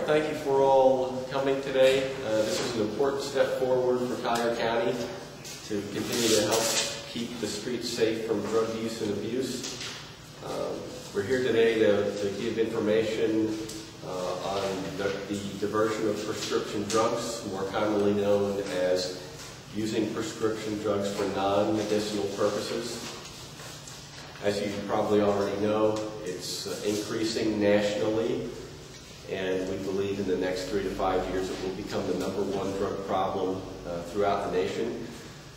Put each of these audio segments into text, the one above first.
thank you for all coming today. This is an important step forward for Collier County to continue to help keep the streets safe from drug use and abuse. We're here today to give information on the diversion of prescription drugs, more commonly known as using prescription drugs for non-medicinal purposes. As you probably already know, it's increasing nationally, and we believe in the next 3 to 5 years it will become the #1 drug problem throughout the nation.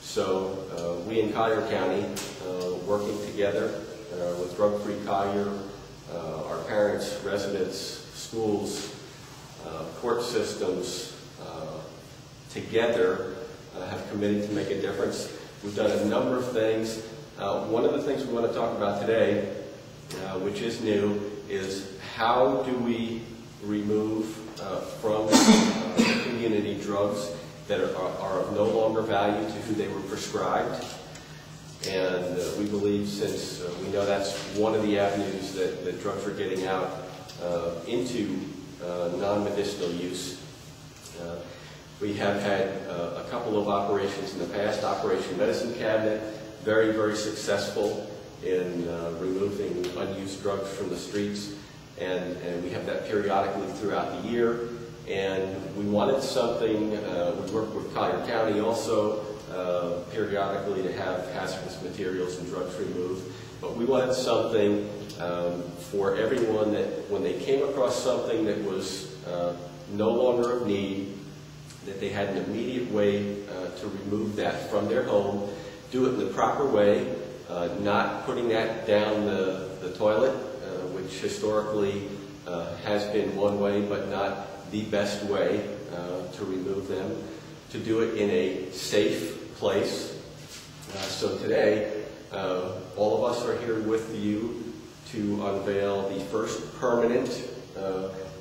So we in Collier County, working together with Drug-Free Collier, our parents, residents, schools, court systems, together have committed to make a difference. We've done a number of things. One of the things we want to talk about today, which is new, is how do we remove from the community drugs that are of no longer value to who they were prescribed. And we believe, since we know that's one of the avenues that drugs are getting out into non-medicinal use. We have had a couple of operations in the past. Operation Medicine Cabinet, very, very successful in removing unused drugs from the streets, and we have that periodically throughout the year. And we wanted something, we work with Collier County also periodically to have hazardous materials and drugs removed, but we wanted something for everyone that when they came across something that was no longer of need, that they had an immediate way to remove that from their home, do it in the proper way, not putting that down the toilet, which historically has been one way but not the best way to remove them, to do it in a safe place. So today, all of us are here with you to unveil the first permanent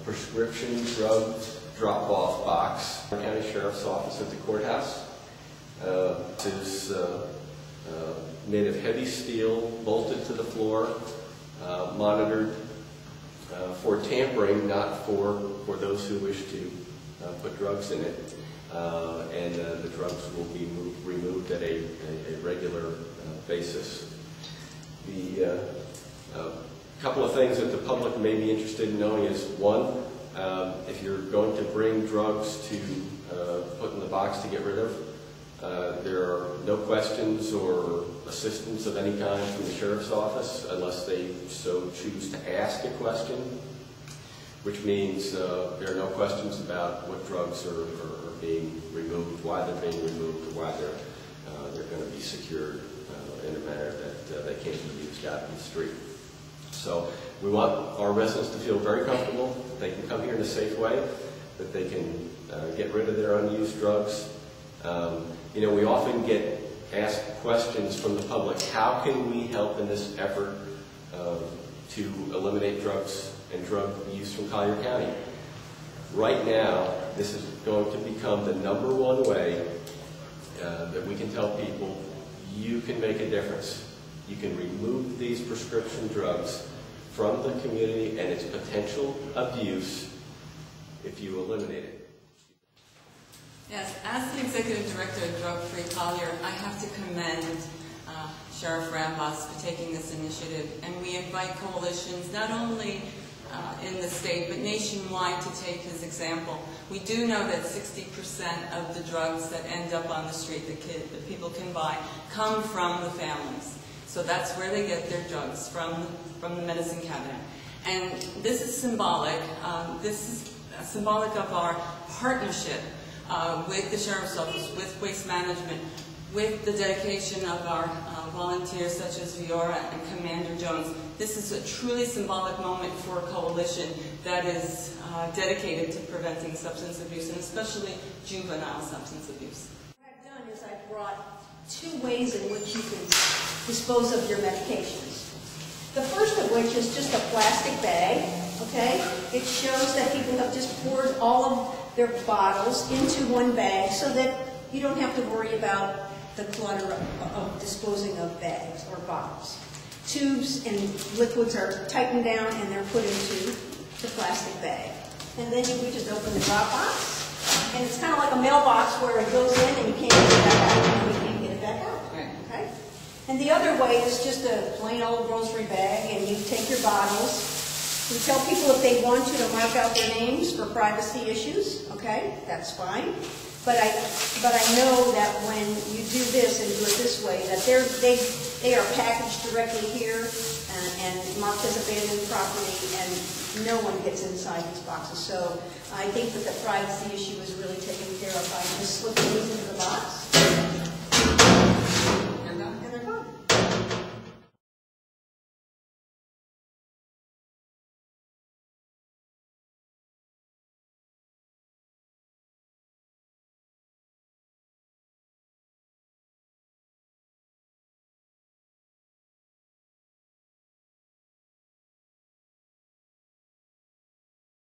prescription drug drop-off box. The County Sheriff's Office at the courthouse. This is made of heavy steel, bolted to the floor, monitored for tampering, not for those who wish to put drugs in it. And the drugs will be removed at a regular basis. The couple of things that the public may be interested in knowing is, one, if you're going to bring drugs to put in the box to get rid of, there are no questions or assistance of any kind from the Sheriff's Office unless they so choose to ask a question, which means there are no questions about what drugs are being removed, why they're being removed, or why they're going to be secured in a manner that they can't be used out in the street. So we want our residents to feel very comfortable that they can come here in a safe way, that they can get rid of their unused drugs. You know, we often get asked questions from the public, how can we help in this effort to eliminate drugs and drug use from Collier County? Right now, this is going to become the #1 way that we can tell people you can make a difference. You can remove these prescription drugs from the community and its potential abuse if you eliminate it. Yes, as the Executive Director of Drug-Free Collier, I have to commend Sheriff Rambas for taking this initiative, and we invite coalitions not only in the state but nationwide to take his example. We do know that 60% of the drugs that end up on the street that people can buy come from the families. So that's where they get their drugs, from the medicine cabinet. And this is symbolic. This is symbolic of our partnership with the Sheriff's Office, with Waste Management, with the dedication of our volunteers such as Viora and Commander Jones. This is a truly symbolic moment for a coalition that is dedicated to preventing substance abuse, and especially juvenile substance abuse. What I've done is I've brought 2 ways in which you can dispose of your medications. The first of which is just a plastic bag, okay? It shows that people have just poured all of their bottles into one bag so that you don't have to worry about the clutter of disposing of bags or bottles. Tubes and liquids are tightened down and they're put into the plastic bag. and then you would just open the drop box. And it's kind of like a mailbox where it goes in and you can't get it back out, and you can't get it back out. Right. Okay? And the other way is just a plain old grocery bag, and you take your bottles. We tell people if they want you to mark out their names for privacy issues, okay? That's fine. But I know that when you do this and do it this way, that they are packaged directly here and marked as abandoned property, and no one gets inside these boxes. So I think that the privacy issue is really taken care of by just slipping these into the box.